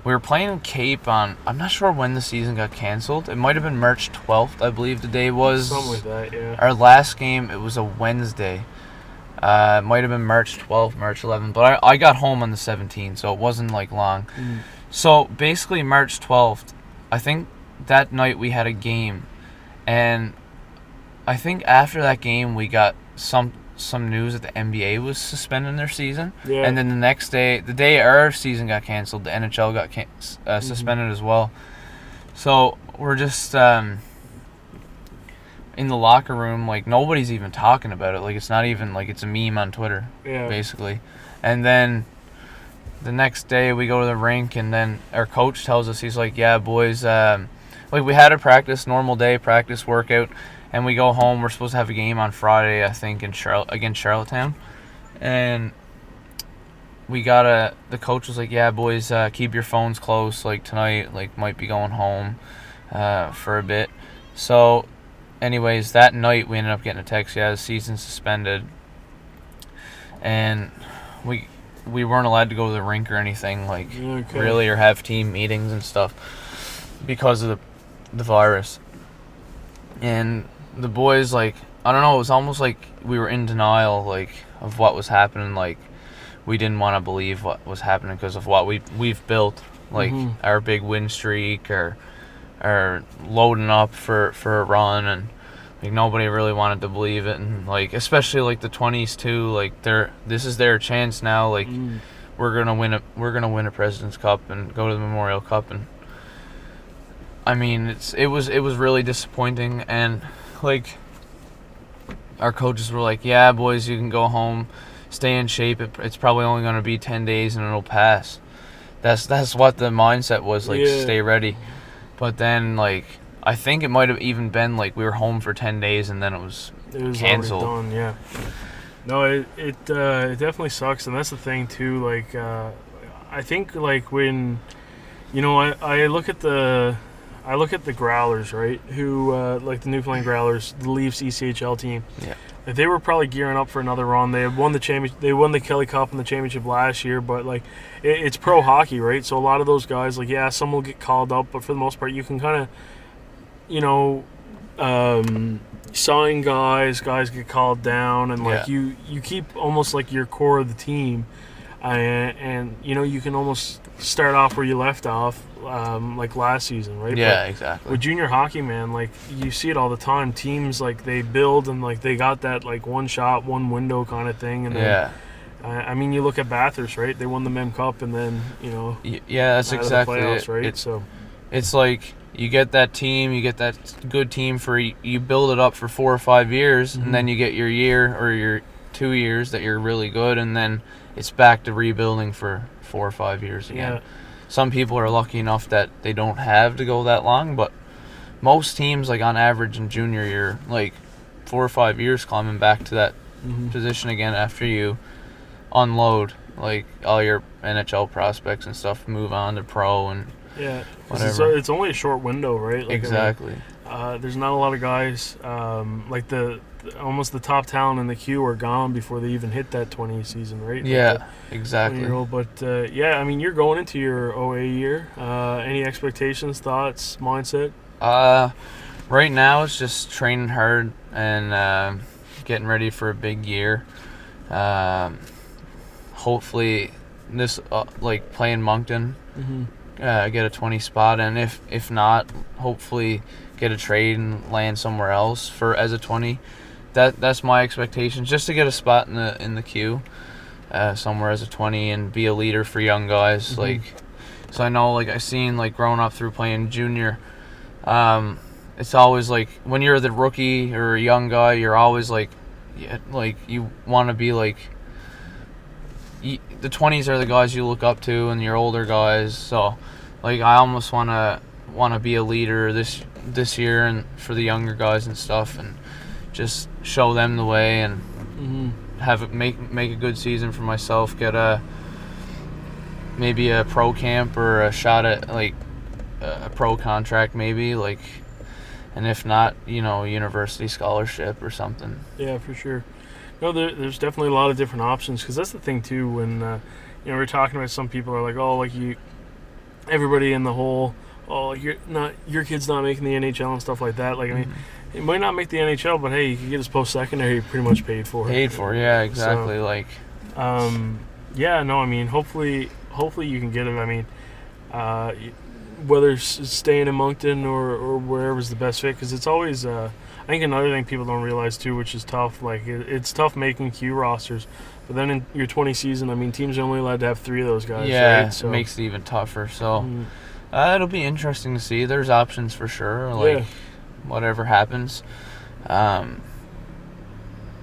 Speaker 2: we were playing Cape on. I'm not sure when the season got canceled. It might have been March 12th, I believe the day was.
Speaker 1: Something like that, yeah.
Speaker 2: Our last game, it was a Wednesday. It might have been March 12th, March 11th, but I got home on the 17th, so it wasn't like long. So basically March 12th, I think that night we had a game, and I think after that game we got some news that the NBA was suspending their season, and then the next day, the day our season got canceled, the NHL got suspended as well. So we're just in the locker room, like nobody's even talking about it. Like it's not even like it's a meme on Twitter, basically. And then the next day we go to the rink, and then our coach tells us, he's like, yeah, boys, like we had a normal day, practice, workout, and we go home. We're supposed to have a game on Friday, I think, against Charlottetown. And the coach was like, yeah, boys, keep your phones close, like tonight, like might be going home for a bit. So anyways, that night we ended up getting a text, the season's suspended. And we weren't allowed to go to the rink or anything, like really, or have team meetings and stuff because of the virus. And the boys, like, I don't know, it was almost like we were in denial, like, of what was happening. Like, we didn't want to believe what was happening because of what we've built, like our big win streak, or loading up for a run, and like nobody really wanted to believe it. And like especially like the 20s too, like this is their chance now. Like we're gonna win a President's Cup and go to the Memorial Cup. And I mean it was really disappointing. And like our coaches were like, yeah, boys, you can go home, stay in shape. It's probably only gonna be 10 days and it'll pass. That's what the mindset was, like, stay ready. But then, like, I think it might have even been, like, we were home for 10 days and then it was canceled.
Speaker 1: Done, yeah. No, it definitely sucks, and that's the thing, too. Like, I think, like, when You know, I look at the Growlers, right? Who like the Newfoundland Growlers, the Leafs ECHL team.
Speaker 2: Yeah.
Speaker 1: Like, they were probably gearing up for another run. They had won the championship. They won the Kelly Cup and the championship last year, but like it's pro hockey, right? So a lot of those guys, like, yeah, some will get called up, but for the most part, you can kind of, you know, sign guys get called down, and like you keep almost like your core of the team, and you know, you can almost start off where you left off, like last season, right?
Speaker 2: Yeah,
Speaker 1: but
Speaker 2: exactly.
Speaker 1: with junior hockey, man, like you see it all the time. Teams, like, they build and like they got that like one shot, one window kind of thing, and then, I mean, you look at Bathurst, right? They won the Mem Cup, and then, you know,
Speaker 2: yeah, that's exactly
Speaker 1: the playoffs,
Speaker 2: it.
Speaker 1: right? So
Speaker 2: it's like you get that team, you get that good team for you build it up for 4 or 5 years, and then you get your year or your 2 years that you're really good, and then it's back to rebuilding for 4 or 5 years again.
Speaker 1: Yeah.
Speaker 2: Some people are lucky enough that they don't have to go that long, but most teams, like, on average in junior year, like 4 or 5 years climbing back to that position again after you unload like all your NHL prospects and stuff, move on to pro and whatever.
Speaker 1: It's only a short window, right? Like,
Speaker 2: Exactly.
Speaker 1: I mean, there's not a lot of guys, like almost the top talent in the queue are gone before they even hit that 20 season, right?
Speaker 2: Yeah,
Speaker 1: like
Speaker 2: exactly.
Speaker 1: But yeah, I mean, you're going into your OA year. Any expectations, thoughts, mindset?
Speaker 2: Right now it's just training hard and getting ready for a big year. Hopefully this like playing Moncton, get a 20 spot, and if not, hopefully get a trade and land somewhere else for as a 20. That's my expectations, just to get a spot in the queue, somewhere as a 20 and be a leader for young guys. Like, so I know, like, I seen, like, growing up through playing junior, it's always like when you're the rookie or a young guy, you're always like you want to be like. The 20s are the guys you look up to, and your older guys. So, like, I almost want to be a leader this year and for the younger guys and stuff, and just show them the way and have it make a good season for myself. Get maybe a pro camp or a shot at like a pro contract maybe, like, and if not, you know, university scholarship or something.
Speaker 1: Yeah, for sure. No, there's definitely a lot of different options, because that's the thing too. When you know, we're talking about, some people are like, oh, like, everybody in the whole, oh, your kid's not making the NHL and stuff like that. Like, I mean, he might not make the NHL, but hey, you can get his post-secondary pretty much paid for.
Speaker 2: Yeah, exactly.
Speaker 1: So,
Speaker 2: like,
Speaker 1: yeah, no, I mean, hopefully you can get him. I mean, whether it's staying in Moncton or wherever's the best fit, because it's always. I think another thing people don't realize too, which is tough, like it's tough making Q rosters, but then in your 20 season, I mean, teams are only allowed to have 3 of those guys.
Speaker 2: Yeah,
Speaker 1: right? So,
Speaker 2: it makes it even tougher. So it'll be interesting to see. There's options for sure. Like, whatever happens. But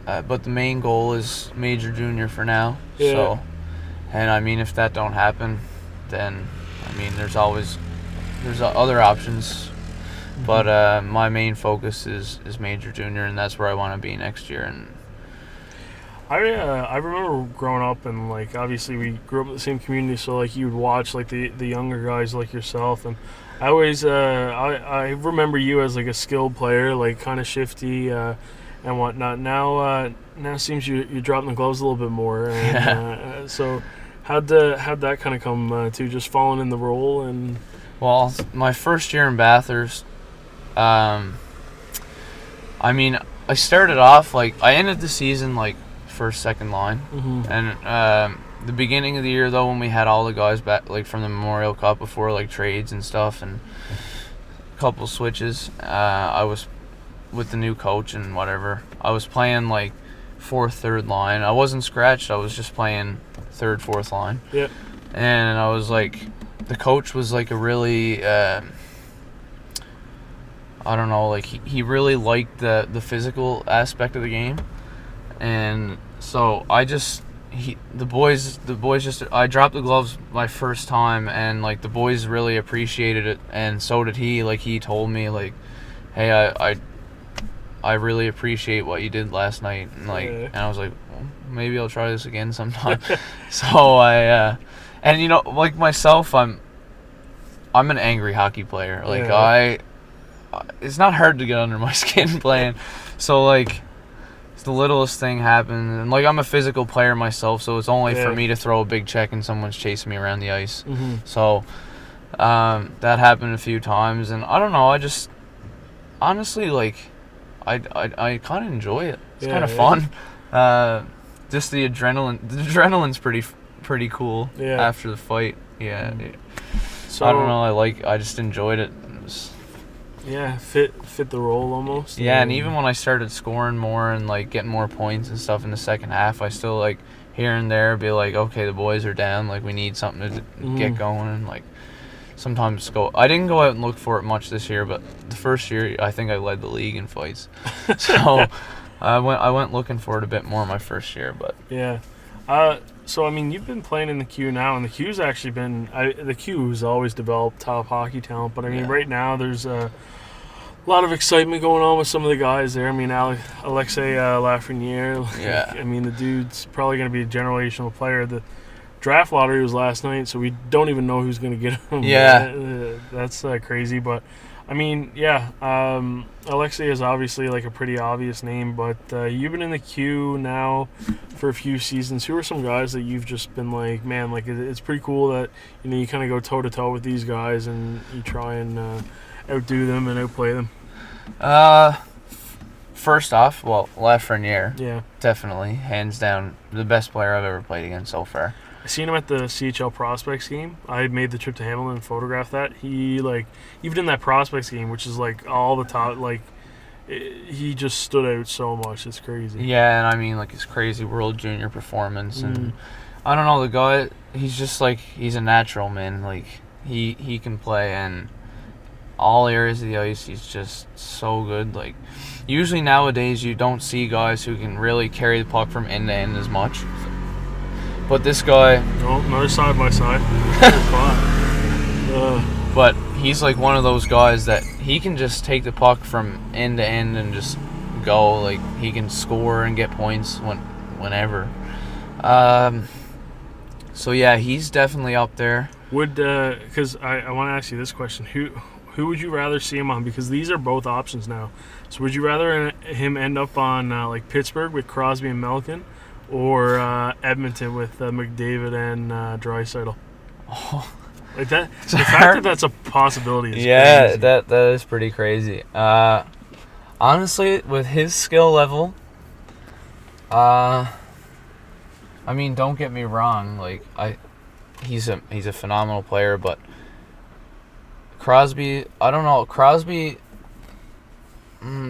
Speaker 2: the main goal is major junior for now.
Speaker 1: Yeah.
Speaker 2: So, and I mean, if that don't happen, then I mean, there's other options. But my main focus is major junior, and that's where I want to be next year. And
Speaker 1: I remember growing up, and like, obviously we grew up in the same community, so like you would watch like the younger guys like yourself, and I always I remember you as like a skilled player, like kind of shifty and whatnot. Now it seems you're dropping the gloves a little bit more. And, so how'd that kind of come to, just falling in the role? And
Speaker 2: well, my first year in Bathurst. I mean, I started off, like, I ended the season like first, second line, and the beginning of the year though, when we had all the guys back, like, from the Memorial Cup before, like, trades and stuff and a couple switches, I was with the new coach and whatever. I was playing like fourth, third line. I wasn't scratched. I was just playing third, fourth line.
Speaker 1: Yep.
Speaker 2: And I was like, the coach was like a really. I don't know, like, he really liked the physical aspect of the game, and so I dropped the gloves my first time, and like the boys really appreciated it, and so did he. Like, he told me, like, hey, I really appreciate what you did last night, and like, and I was like, well, maybe I'll try this again sometime. So I and, you know, like myself, I'm an angry hockey player. Like
Speaker 1: Yeah.
Speaker 2: it's not hard to get under my skin playing. So like the littlest thing happens, and like I'm a physical player myself, so it's only for
Speaker 1: Yeah.
Speaker 2: me to throw a big check and someone's chasing me around the ice.
Speaker 1: Mm-hmm.
Speaker 2: So that happened a few times, and I don't know. I just honestly like I kind of enjoy it. It's kind of fun. Just the adrenaline. The adrenaline's pretty cool.
Speaker 1: Yeah.
Speaker 2: After the fight. Yeah.
Speaker 1: So
Speaker 2: I don't know. I just enjoyed it. It was,
Speaker 1: yeah, fit the role almost.
Speaker 2: yeah, and even when I started scoring more and like getting more points and stuff in the second half, I still like here and there be like, okay, the boys are down. Like we need something to get going. And like sometimes go. I didn't go out and look for it much this year, but the first year I think I led the league in fights. So I went looking for it a bit more my first year, but
Speaker 1: yeah. So I mean, you've been playing in the Q now, and the Q's actually been the Q's always developed top hockey talent. But I mean, right now there's a lot of excitement going on with some of the guys there. I mean, Alexei Lafreniere.
Speaker 2: Yeah.
Speaker 1: I mean, the dude's probably going to be a generational player. The draft lottery was last night, so we don't even know who's going to get him.
Speaker 2: Yeah.
Speaker 1: That's crazy. But I mean, yeah, Alexei is obviously like a pretty obvious name, but you've been in the Q now for a few seasons. Who are some guys that you've just been like, man, like it's pretty cool that you kind of go toe to toe with these guys and you try and outdo them and outplay them?
Speaker 2: First off, well, Lafreniere.
Speaker 1: Yeah.
Speaker 2: Definitely, hands down, the best player I've ever played against so far.
Speaker 1: I seen him at the CHL Prospects game. I made the trip to Hamilton and photographed that. He like even in that Prospects game, which is like all the top, like he just stood out so much. It's crazy.
Speaker 2: Yeah, and I mean like his crazy World Junior performance, and I don't know, the guy. He's just like he's a natural, man. Like he can play in all areas of the ice. He's just so good. Like usually nowadays you don't see guys who can really carry the puck from end to end as much. But this guy...
Speaker 1: Oh, another side by side.
Speaker 2: But he's like one of those guys that he can just take the puck from end to end and just go. Like, he can score and get points whenever. So, yeah, he's definitely up there.
Speaker 1: Because I want to ask you this question. Who would you rather see him on? Because these are both options now. So would you rather him end up on, like, Pittsburgh with Crosby and Malkin? Or Edmonton with McDavid and Draisaitl.
Speaker 2: Oh,
Speaker 1: like that. The fact that that's a possibility is
Speaker 2: crazy.
Speaker 1: That
Speaker 2: is pretty crazy. Honestly, with his skill level, I mean, don't get me wrong. Like he's a phenomenal player, but Crosby, I don't know. Crosby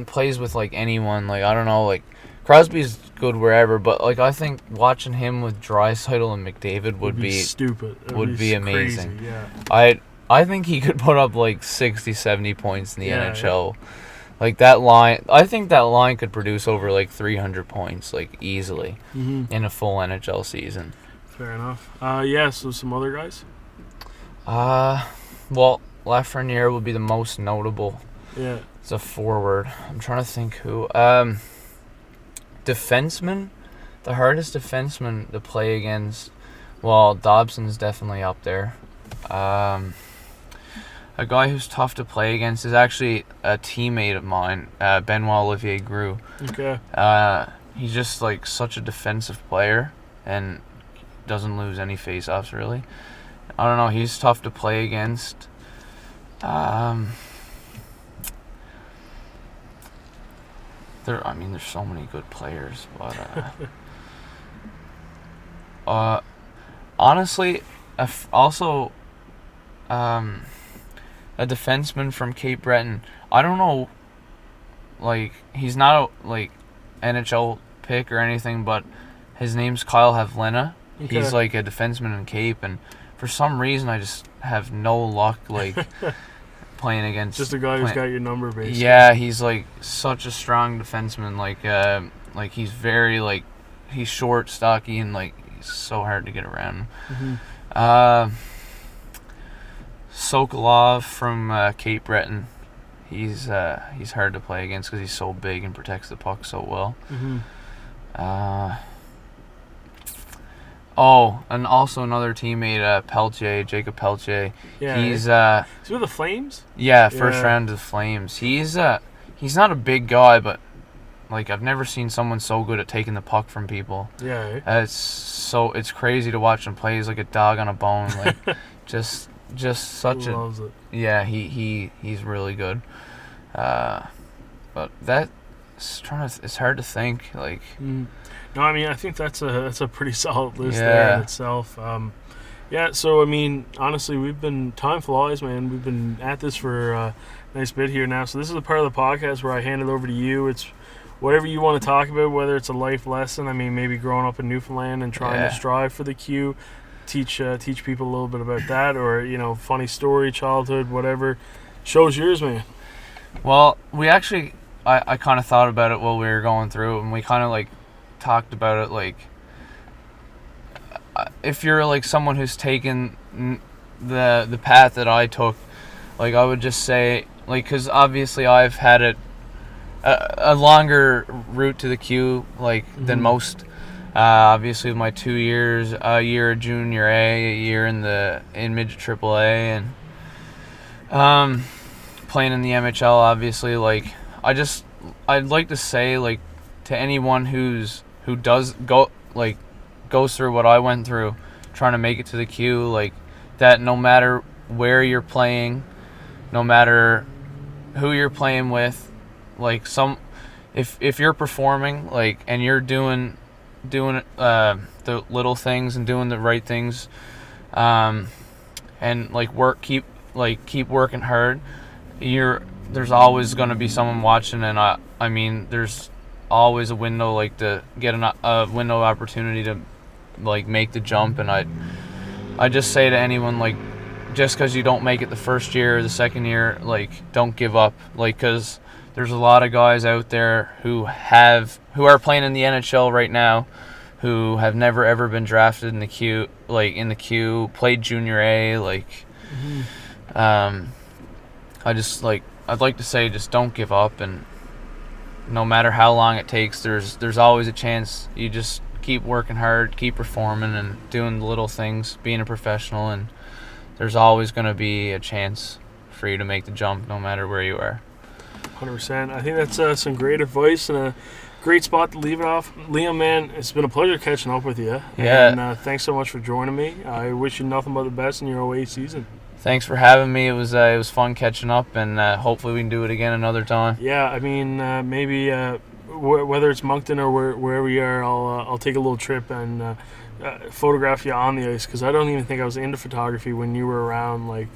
Speaker 2: plays with like anyone. Like I don't know. Like Crosby's good wherever, but like I think watching him with Draisaitl and McDavid would be
Speaker 1: stupid.
Speaker 2: Would be amazing.
Speaker 1: Crazy, yeah.
Speaker 2: I think he could put up like 60, 70 points in the NHL. Yeah. Like that line, I think that line could produce over like 300 points like easily in a full NHL season.
Speaker 1: Fair enough. Yeah, so some other guys?
Speaker 2: Well, Lafreniere would be the most notable.
Speaker 1: Yeah.
Speaker 2: It's a forward. I'm trying to think who. Defenseman, the hardest defenseman to play against. Well, Dobson's definitely up there. A guy who's tough to play against is actually a teammate of mine, Benoit Olivier Grew.
Speaker 1: Okay.
Speaker 2: He's just like such a defensive player and doesn't lose any face-offs really. I don't know. He's tough to play against. There's so many good players, but honestly, also a defenseman from Cape Breton. I don't know, like he's not a like NHL pick or anything, but his name's Kyle Havlina. Okay. He's like a defenseman in Cape, and for some reason I just have no luck like. Playing against
Speaker 1: just a guy who's got your number basically.
Speaker 2: Yeah, he's like such a strong defenseman. Like he's very like he's short, stocky, and like he's so hard to get around. Sokolov from Cape Breton. He's hard to play against because he's so big and protects the puck so well. Oh, and also another teammate, Peltier, Jacob Peltier.
Speaker 1: Yeah.
Speaker 2: He's
Speaker 1: Is he with the Flames?
Speaker 2: first round of the Flames. He's not a big guy, but like I've never seen someone so good at taking the puck from people.
Speaker 1: Yeah.
Speaker 2: It's crazy to watch him play. He's like a dog on a bone. Like just such
Speaker 1: He loves it.
Speaker 2: Yeah, he's really good. But it's hard to think. Like,
Speaker 1: No, I mean I think that's a pretty solid list
Speaker 2: Yeah.
Speaker 1: there in itself. Yeah, so I mean honestly, time flies, man. We've been at this for a nice bit here now. So this is the part of the podcast where I hand it over to you. It's whatever you want to talk about, whether it's a life lesson. I mean, maybe growing up in Newfoundland and trying to strive for the Q, teach people a little bit about that, or funny story, childhood, whatever. Show's yours, man.
Speaker 2: well, we actually, I kind of thought about it while we were going through, and we kind of like talked about it. Like, if you're like someone who's taken the path that I took, like I would just say, like, because obviously I've had it a longer route to the Q, like than most. Obviously, with my 2 years, a year of junior A, a year in midget AAA, and playing in the MHL. Obviously, like I'd like to say, like, to anyone who does goes through what I went through, trying to make it to the Q, like, that no matter where you're playing, no matter who you're playing with, like, if you're performing, like, and you're doing the little things and doing the right things, and like keep working hard, there's always going to be someone watching, and I mean there's always a window, like, to get a window of opportunity to like make the jump. And I just say to anyone, like, just because you don't make it the first year or the second year, like, don't give up, like, because there's a lot of guys out there who are playing in the NHL right now who have never ever been drafted in the Q, played junior A, like, I'd like to say, just don't give up, and no matter how long it takes, there's always a chance. You just keep working hard, keep performing, and doing the little things, being a professional, and there's always going to be a chance for you to make the jump, no matter where you are.
Speaker 1: 100%. I think that's some great advice and a great spot to leave it off. Liam, man, it's been a pleasure catching up with you.
Speaker 2: Yeah.
Speaker 1: And thanks so much for joining me. I wish you nothing but the best in your OA season.
Speaker 2: Thanks for having me. It was fun catching up, and hopefully we can do it again another time.
Speaker 1: Yeah, I mean, maybe whether it's Moncton or wherever we are, I'll take a little trip and photograph you on the ice, because I don't even think I was into photography when you were around. Like,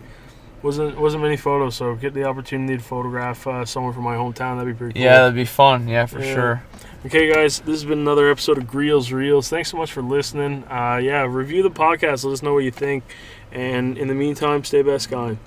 Speaker 1: wasn't many photos, so get the opportunity to photograph someone from my hometown. That'd be pretty cool.
Speaker 2: Yeah, that'd be fun. Yeah, for sure.
Speaker 1: Okay, guys, this has been another episode of Greels Reels. Thanks so much for listening. Review the podcast. Let us know what you think. And in the meantime, stay best kind.